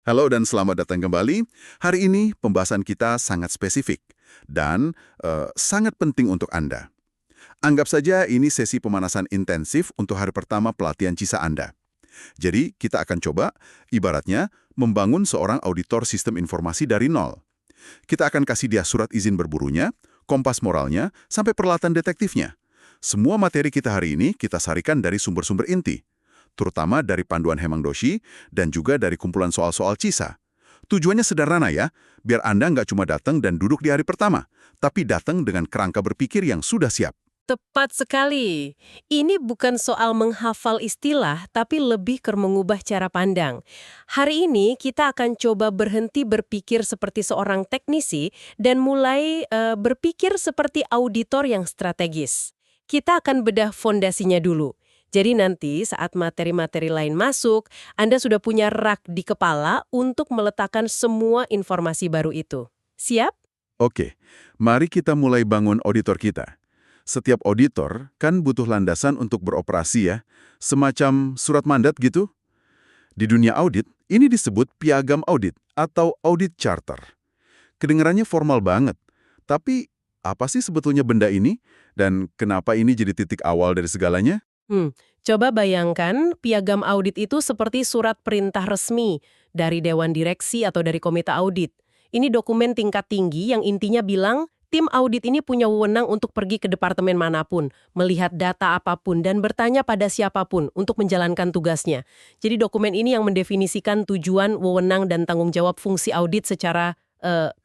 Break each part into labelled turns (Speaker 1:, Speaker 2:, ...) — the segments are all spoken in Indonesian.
Speaker 1: Halo dan selamat datang kembali. Hari ini pembahasan kita sangat spesifik dan sangat penting untuk Anda. Anggap saja ini sesi pemanasan intensif untuk hari pertama pelatihan CISA Anda. Jadi, kita akan coba, ibaratnya, membangun seorang auditor sistem informasi dari nol. Kita akan kasih dia surat izin berburunya, kompas moralnya, sampai peralatan detektifnya. Semua materi kita hari ini kita sarikan dari sumber-sumber inti, terutama dari panduan Hemang Doshi dan juga dari kumpulan soal-soal CISA. Tujuannya sederhana ya, biar Anda nggak cuma datang dan duduk di hari pertama, tapi datang dengan kerangka berpikir yang sudah siap.
Speaker 2: Tepat sekali. Ini bukan soal menghafal istilah, tapi lebih ke mengubah cara pandang. Hari ini kita akan coba berhenti berpikir seperti seorang teknisi dan mulai berpikir seperti auditor yang strategis. Kita akan bedah fondasinya dulu. Jadi nanti saat materi-materi lain masuk, Anda sudah punya rak di kepala untuk meletakkan semua informasi baru itu. Siap?
Speaker 1: Oke, mari kita mulai bangun auditor kita. Setiap auditor kan butuh landasan untuk beroperasi ya, semacam surat mandat gitu. Di dunia audit, ini disebut piagam audit atau audit charter. Kedengarannya formal banget, tapi apa sih sebetulnya benda ini? Dan kenapa ini jadi titik awal dari segalanya?
Speaker 2: Coba bayangkan piagam audit itu seperti surat perintah resmi dari Dewan Direksi atau dari Komite Audit. Ini dokumen tingkat tinggi yang intinya bilang, tim audit ini punya wewenang untuk pergi ke departemen manapun, melihat data apapun, dan bertanya pada siapapun untuk menjalankan tugasnya. Jadi dokumen ini yang mendefinisikan tujuan, wewenang, dan tanggung jawab fungsi audit secara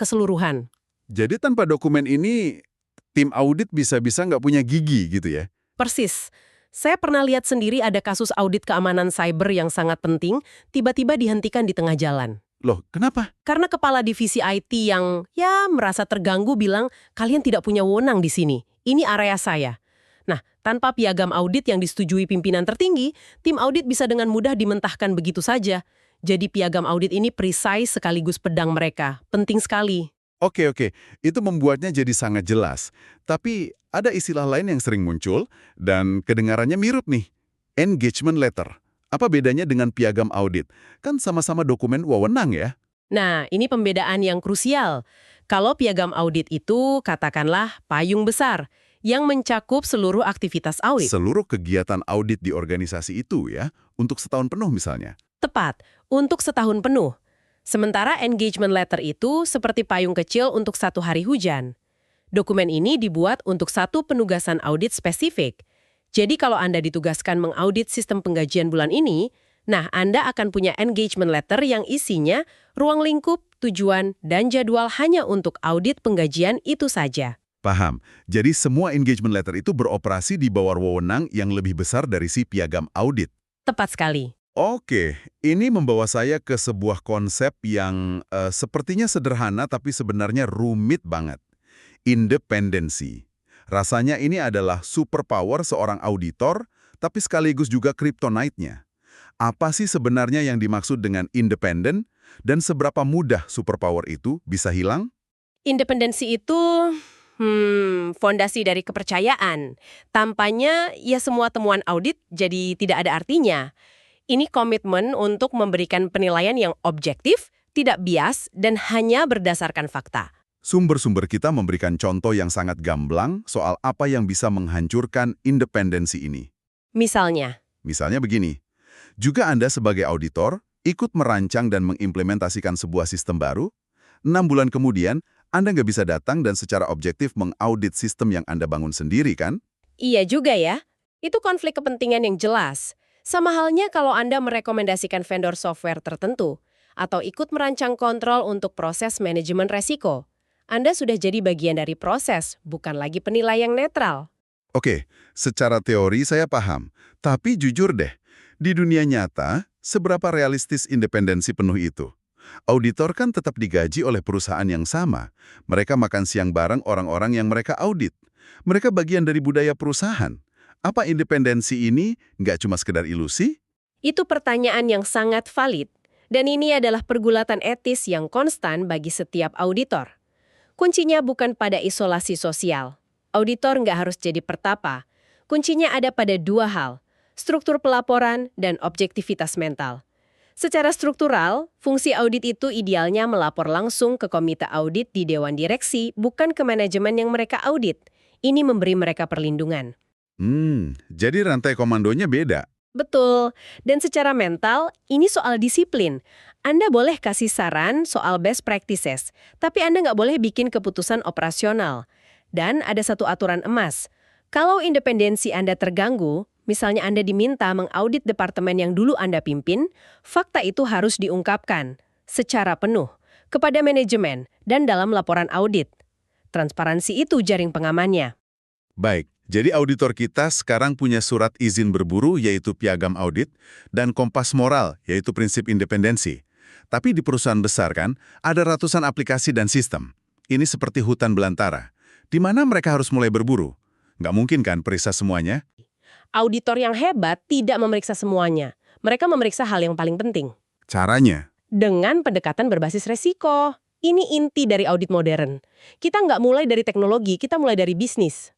Speaker 2: keseluruhan.
Speaker 1: Jadi tanpa dokumen ini, tim audit bisa-bisa nggak punya gigi gitu ya?
Speaker 2: Persis. Saya pernah lihat sendiri ada kasus audit keamanan cyber yang sangat penting, tiba-tiba dihentikan di tengah jalan.
Speaker 1: Loh, kenapa?
Speaker 2: Karena kepala divisi IT yang merasa terganggu bilang, kalian tidak punya wewenang di sini. Ini area saya. Nah, tanpa piagam audit yang disetujui pimpinan tertinggi, tim audit bisa dengan mudah dimentahkan begitu saja. Jadi piagam audit ini perisai sekaligus pedang mereka. Penting sekali.
Speaker 1: Oke, itu membuatnya jadi sangat jelas. Tapi ada istilah lain yang sering muncul dan kedengarannya mirip nih. Engagement letter. Apa bedanya dengan piagam audit? Kan sama-sama dokumen wewenang ya?
Speaker 2: Nah, ini pembedaan yang krusial. Kalau piagam audit itu, katakanlah payung besar, yang mencakup seluruh aktivitas audit.
Speaker 1: Seluruh kegiatan audit di organisasi itu ya, untuk setahun penuh misalnya.
Speaker 2: Tepat, untuk setahun penuh. Sementara engagement letter itu seperti payung kecil untuk satu hari hujan. Dokumen ini dibuat untuk satu penugasan audit spesifik. Jadi kalau Anda ditugaskan mengaudit sistem penggajian bulan ini, nah Anda akan punya engagement letter yang isinya ruang lingkup, tujuan, dan jadwal hanya untuk audit penggajian itu saja.
Speaker 1: Paham. Jadi semua engagement letter itu beroperasi di bawah wewenang yang lebih besar dari si piagam audit.
Speaker 2: Tepat sekali.
Speaker 1: Oke, ini membawa saya ke sebuah konsep yang sepertinya sederhana tapi sebenarnya rumit banget. Independensi. Rasanya ini adalah superpower seorang auditor, tapi sekaligus juga kryptonite-nya. Apa sih sebenarnya yang dimaksud dengan independen, dan seberapa mudah superpower itu bisa hilang?
Speaker 2: Independensi itu fondasi dari kepercayaan. Tampaknya ya semua temuan audit jadi tidak ada artinya. Ini komitmen untuk memberikan penilaian yang objektif, tidak bias, dan hanya berdasarkan fakta.
Speaker 1: Sumber-sumber kita memberikan contoh yang sangat gamblang soal apa yang bisa menghancurkan independensi ini.
Speaker 2: Misalnya,
Speaker 1: Misalnya begini, juga Anda sebagai auditor ikut merancang dan mengimplementasikan sebuah sistem baru, 6 bulan kemudian Anda nggak bisa datang dan secara objektif mengaudit sistem yang Anda bangun sendiri kan?
Speaker 2: iya juga ya, itu konflik kepentingan yang jelas. Sama halnya kalau Anda merekomendasikan vendor software tertentu, atau ikut merancang kontrol untuk proses manajemen resiko. Anda sudah jadi bagian dari proses, bukan lagi penilai yang netral.
Speaker 1: Oke, secara teori saya paham, tapi jujur deh, di dunia nyata, seberapa realistis independensi penuh itu? Auditor kan tetap digaji oleh perusahaan yang sama. Mereka makan siang bareng orang-orang yang mereka audit. Mereka bagian dari budaya perusahaan. Apa independensi ini nggak cuma sekedar ilusi?
Speaker 2: Itu pertanyaan yang sangat valid, dan ini adalah pergulatan etis yang konstan bagi setiap auditor. Kuncinya bukan pada isolasi sosial. Auditor nggak harus jadi pertapa. Kuncinya ada pada dua hal, struktur pelaporan dan objektivitas mental. Secara struktural, fungsi audit itu idealnya melapor langsung ke komite audit di Dewan Direksi, bukan ke manajemen yang mereka audit. Ini memberi mereka perlindungan.
Speaker 1: Jadi rantai komandonya beda.
Speaker 2: Betul. Dan secara mental, ini soal disiplin. Anda boleh kasih saran soal best practices, tapi Anda nggak boleh bikin keputusan operasional. Dan ada satu aturan emas. Kalau independensi Anda terganggu, misalnya Anda diminta mengaudit departemen yang dulu Anda pimpin, fakta itu harus diungkapkan secara penuh kepada manajemen dan dalam laporan audit. Transparansi itu jaring pengamannya.
Speaker 1: Baik, jadi auditor kita sekarang punya surat izin berburu yaitu piagam audit dan kompas moral yaitu prinsip independensi. Tapi di perusahaan besar kan, ada ratusan aplikasi dan sistem. Ini seperti hutan belantara. Di mana mereka harus mulai berburu? Nggak mungkin kan periksa semuanya?
Speaker 2: Auditor yang hebat tidak memeriksa semuanya. Mereka memeriksa hal yang paling penting.
Speaker 1: Caranya?
Speaker 2: Dengan pendekatan berbasis resiko. Ini inti dari audit modern. Kita nggak mulai dari teknologi, kita mulai dari bisnis.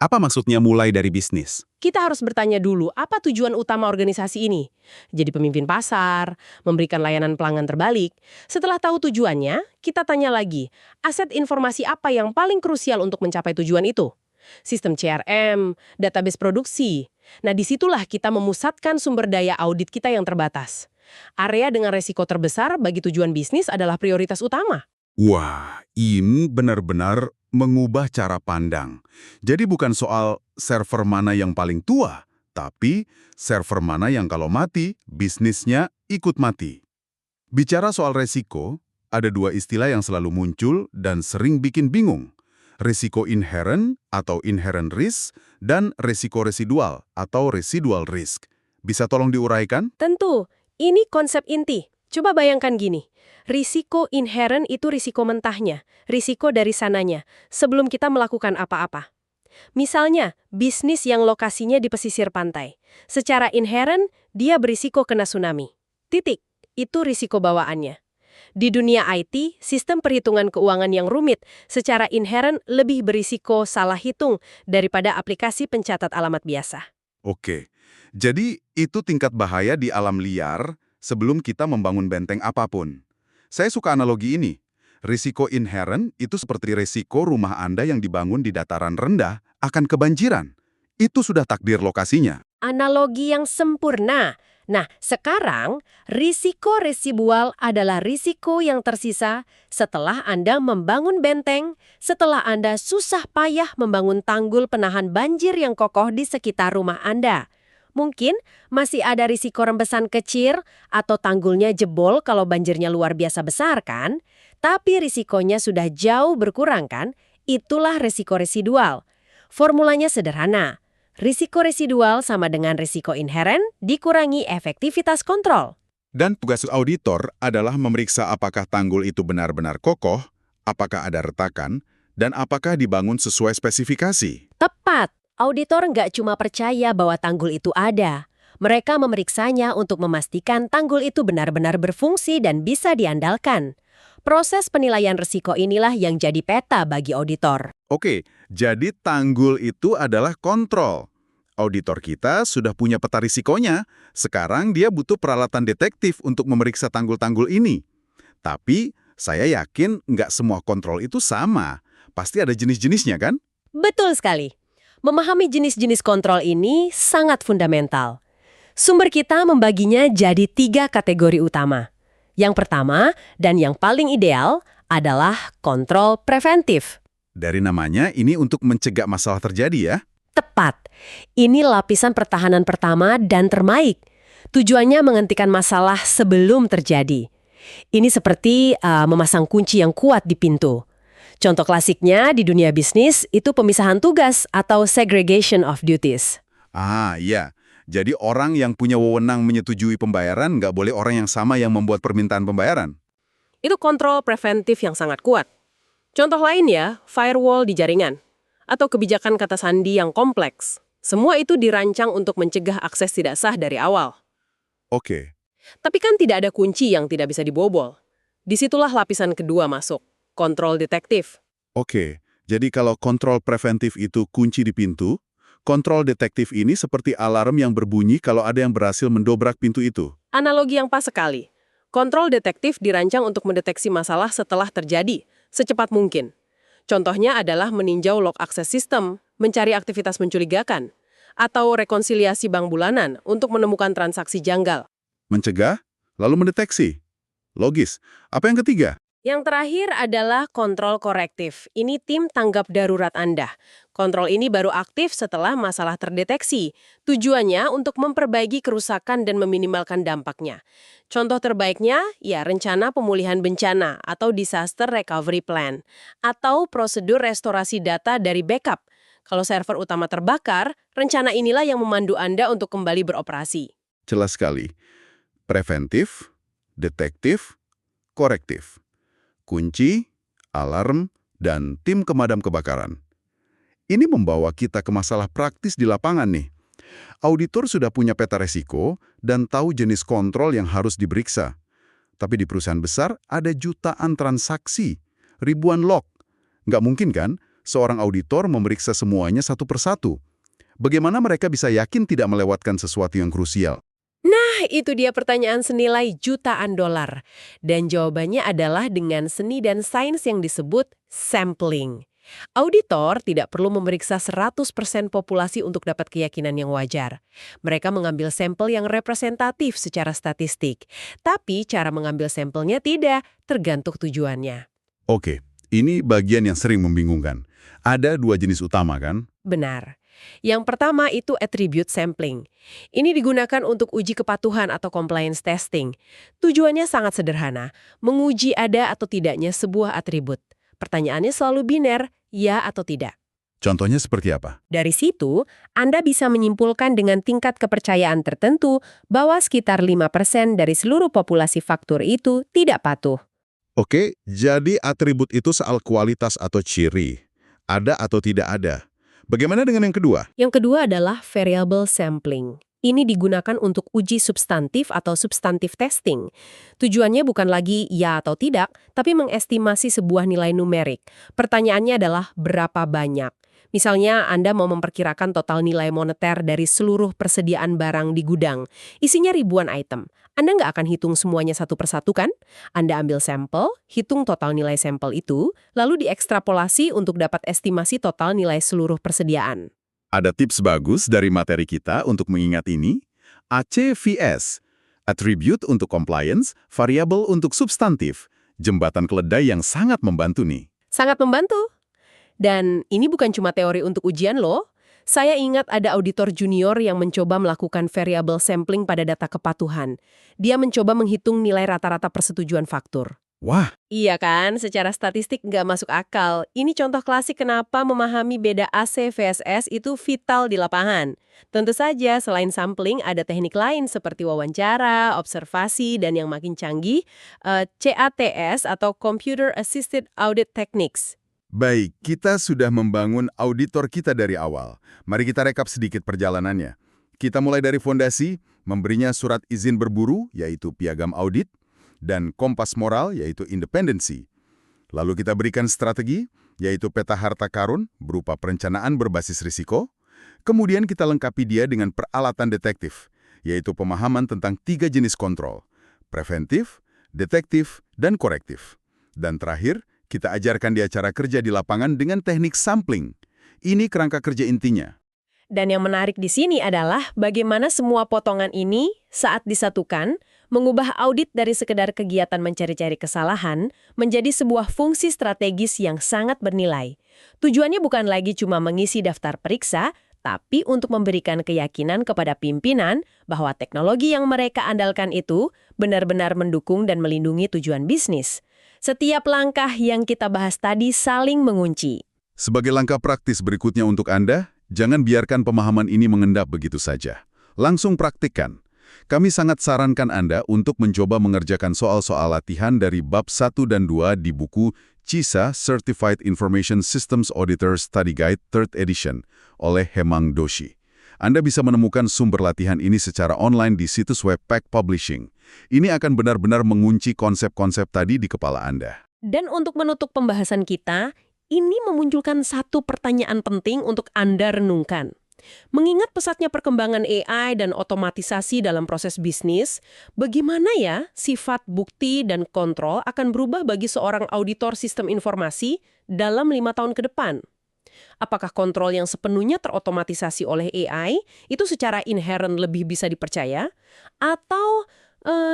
Speaker 1: Apa maksudnya mulai dari bisnis?
Speaker 2: Kita harus bertanya dulu, apa tujuan utama organisasi ini? Jadi pemimpin pasar, memberikan layanan pelanggan terbalik. Setelah tahu tujuannya, kita tanya lagi, aset informasi apa yang paling krusial untuk mencapai tujuan itu? Sistem CRM, database produksi. Nah, disitulah kita memusatkan sumber daya audit kita yang terbatas. Area dengan resiko terbesar bagi tujuan bisnis adalah prioritas utama.
Speaker 1: Wah, ini benar-benar mengubah cara pandang. Jadi bukan soal server mana yang paling tua, tapi server mana yang kalau mati, bisnisnya ikut mati. Bicara soal resiko, ada dua istilah yang selalu muncul dan sering bikin bingung. Risiko inherent atau inherent risk dan risiko residual atau residual risk. Bisa tolong diuraikan?
Speaker 2: Tentu, ini konsep inti. Coba bayangkan gini, risiko inherent itu risiko mentahnya, risiko dari sananya, sebelum kita melakukan apa-apa. Misalnya, bisnis yang lokasinya di pesisir pantai. Secara inherent, dia berisiko kena tsunami. Titik, itu risiko bawaannya. Di dunia IT, sistem perhitungan keuangan yang rumit, secara inherent lebih berisiko salah hitung daripada aplikasi pencatat alamat biasa.
Speaker 1: Oke, jadi itu tingkat bahaya di alam liar sebelum kita membangun benteng apapun. Saya suka analogi ini. Risiko inherent itu seperti risiko rumah Anda yang dibangun di dataran rendah akan kebanjiran. Itu sudah takdir lokasinya.
Speaker 2: Analogi yang sempurna. Nah, sekarang risiko residual adalah risiko yang tersisa setelah Anda membangun benteng, setelah Anda susah payah membangun tanggul penahan banjir yang kokoh di sekitar rumah Anda. Mungkin masih ada risiko rembesan kecil atau tanggulnya jebol kalau banjirnya luar biasa besar kan? Tapi risikonya sudah jauh berkurang kan? Itulah risiko residual. Formulanya sederhana. Risiko residual sama dengan risiko inherent dikurangi efektivitas kontrol.
Speaker 1: Dan tugas auditor adalah memeriksa apakah tanggul itu benar-benar kokoh, apakah ada retakan, dan apakah dibangun sesuai spesifikasi.
Speaker 2: Tepat. Auditor nggak cuma percaya bahwa tanggul itu ada. Mereka memeriksanya untuk memastikan tanggul itu benar-benar berfungsi dan bisa diandalkan. Proses penilaian risiko inilah yang jadi peta bagi auditor.
Speaker 1: Oke, jadi tanggul itu adalah kontrol. Auditor kita sudah punya peta risikonya. Sekarang dia butuh peralatan detektif untuk memeriksa tanggul-tanggul ini. Tapi saya yakin nggak semua kontrol itu sama. Pasti ada jenis-jenisnya kan?
Speaker 2: Betul sekali. Memahami jenis-jenis kontrol ini sangat fundamental. Sumber kita membaginya jadi 3 kategori utama. Yang pertama, dan yang paling ideal, adalah kontrol preventif.
Speaker 1: Dari namanya, ini untuk mencegah masalah terjadi ya?
Speaker 2: Tepat. Ini lapisan pertahanan pertama dan terbaik. Tujuannya menghentikan masalah sebelum terjadi. Ini seperti memasang kunci yang kuat di pintu. Contoh klasiknya di dunia bisnis itu pemisahan tugas atau segregation of duties.
Speaker 1: Ah, iya. Jadi orang yang punya wewenang menyetujui pembayaran nggak boleh orang yang sama yang membuat permintaan pembayaran.
Speaker 2: Itu kontrol preventif yang sangat kuat. Contoh lain ya, firewall di jaringan. Atau kebijakan kata sandi yang kompleks. Semua itu dirancang untuk mencegah akses tidak sah dari awal.
Speaker 1: Oke.
Speaker 2: Tapi kan tidak ada kunci yang tidak bisa dibobol. Disitulah lapisan kedua masuk, kontrol detektif.
Speaker 1: Oke. Jadi kalau kontrol preventif itu kunci di pintu, Kontrol detektif ini seperti alarm yang berbunyi kalau ada yang berhasil mendobrak pintu itu.
Speaker 2: Analogi yang pas sekali. Kontrol detektif dirancang untuk mendeteksi masalah setelah terjadi, secepat mungkin. Contohnya adalah meninjau log akses sistem, mencari aktivitas mencurigakan, atau rekonsiliasi bank bulanan untuk menemukan transaksi janggal.
Speaker 1: Mencegah, lalu mendeteksi. Logis. Apa yang ketiga?
Speaker 2: Yang terakhir adalah kontrol korektif. Ini tim tanggap darurat Anda. Kontrol ini baru aktif setelah masalah terdeteksi. Tujuannya untuk memperbaiki kerusakan dan meminimalkan dampaknya. Contoh terbaiknya, ya rencana pemulihan bencana atau disaster recovery plan. Atau prosedur restorasi data dari backup. Kalau server utama terbakar, rencana inilah yang memandu Anda untuk kembali beroperasi.
Speaker 1: Jelas sekali. Preventif, detektif, korektif. Kunci, alarm, dan tim pemadam kebakaran. Ini membawa kita ke masalah praktis di lapangan nih. Auditor sudah punya peta resiko dan tahu jenis kontrol yang harus diperiksa. Tapi di perusahaan besar ada jutaan transaksi, ribuan log. Nggak mungkin kan seorang auditor memeriksa semuanya satu persatu. Bagaimana mereka bisa yakin tidak melewatkan sesuatu yang krusial?
Speaker 2: Itu dia pertanyaan senilai jutaan dolar. Dan jawabannya adalah dengan seni dan sains yang disebut sampling. Auditor tidak perlu memeriksa 100% populasi untuk dapat keyakinan yang wajar. Mereka mengambil sampel yang representatif secara statistik. Tapi cara mengambil sampelnya tidak, tergantung tujuannya.
Speaker 1: Oke, ini bagian yang sering membingungkan. Ada dua jenis utama kan?
Speaker 2: Benar. Yang pertama itu attribute sampling. Ini digunakan untuk uji kepatuhan atau compliance testing. Tujuannya sangat sederhana, menguji ada atau tidaknya sebuah atribut. Pertanyaannya selalu biner, ya atau tidak.
Speaker 1: Contohnya seperti apa?
Speaker 2: Dari situ, Anda bisa menyimpulkan dengan tingkat kepercayaan tertentu bahwa sekitar 5% dari seluruh populasi faktur itu tidak patuh.
Speaker 1: Oke, jadi atribut itu soal kualitas atau ciri. Ada atau tidak ada. Bagaimana dengan yang kedua?
Speaker 2: Yang kedua adalah variable sampling. Ini digunakan untuk uji substantif atau substantif testing. Tujuannya bukan lagi ya atau tidak, tapi mengestimasi sebuah nilai numerik. Pertanyaannya adalah berapa banyak. Misalnya, Anda mau memperkirakan total nilai moneter dari seluruh persediaan barang di gudang. Isinya ribuan item. Anda nggak akan hitung semuanya satu persatu kan? Anda ambil sampel, hitung total nilai sampel itu, lalu diekstrapolasi untuk dapat estimasi total nilai seluruh persediaan.
Speaker 1: Ada tips bagus dari materi kita untuk mengingat ini. ACVS, Attribute untuk Compliance, Variable untuk Substantif. Jembatan keledai yang sangat membantu nih.
Speaker 2: Sangat membantu. Dan ini bukan cuma teori untuk ujian loh. Saya ingat ada auditor junior yang mencoba melakukan variable sampling pada data kepatuhan. Dia mencoba menghitung nilai rata-rata persetujuan faktur.
Speaker 1: Wah,
Speaker 2: Iya kan, secara statistik nggak masuk akal. Ini contoh klasik kenapa memahami beda AC VSS itu vital di lapangan. Tentu saja, selain sampling, ada teknik lain seperti wawancara, observasi, dan yang makin canggih, CATS atau Computer Assisted Audit Techniques.
Speaker 1: baik, kita sudah membangun auditor kita dari awal. Mari kita rekap sedikit perjalanannya. Kita mulai dari fondasi, memberinya surat izin berburu, yaitu piagam audit, dan kompas moral, yaitu independensi. Lalu kita berikan strategi, yaitu peta harta karun, berupa perencanaan berbasis risiko. Kemudian kita lengkapi dia dengan peralatan detektif, yaitu pemahaman tentang 3 jenis kontrol, preventif, detektif, dan korektif. Dan terakhir, kita ajarkan dia cara kerja di lapangan dengan teknik sampling. Ini kerangka kerja intinya.
Speaker 2: Dan yang menarik di sini adalah bagaimana semua potongan ini saat disatukan mengubah audit dari sekedar kegiatan mencari-cari kesalahan menjadi sebuah fungsi strategis yang sangat bernilai. Tujuannya bukan lagi cuma mengisi daftar periksa, tapi untuk memberikan keyakinan kepada pimpinan bahwa teknologi yang mereka andalkan itu benar-benar mendukung dan melindungi tujuan bisnis. Setiap langkah yang kita bahas tadi saling mengunci.
Speaker 1: Sebagai langkah praktis berikutnya untuk Anda, jangan biarkan pemahaman ini mengendap begitu saja. Langsung praktikkan. Kami sangat sarankan Anda untuk mencoba mengerjakan soal-soal latihan dari bab 1 dan 2 di buku CISA Certified Information Systems Auditor Study Guide 3rd Edition oleh Hemang Doshi. Anda bisa menemukan sumber latihan ini secara online di situs web Pack Publishing. Ini akan benar-benar mengunci konsep-konsep tadi di kepala Anda.
Speaker 2: Dan untuk menutup pembahasan kita, ini memunculkan satu pertanyaan penting untuk Anda renungkan. Mengingat pesatnya perkembangan AI dan otomatisasi dalam proses bisnis, bagaimana ya sifat bukti dan kontrol akan berubah bagi seorang auditor sistem informasi dalam 5 tahun ke depan? Apakah kontrol yang sepenuhnya terotomatisasi oleh AI itu secara inherent lebih bisa dipercaya? Atau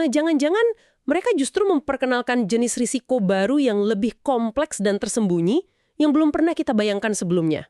Speaker 2: jangan-jangan mereka justru memperkenalkan jenis risiko baru yang lebih kompleks dan tersembunyi yang belum pernah kita bayangkan sebelumnya?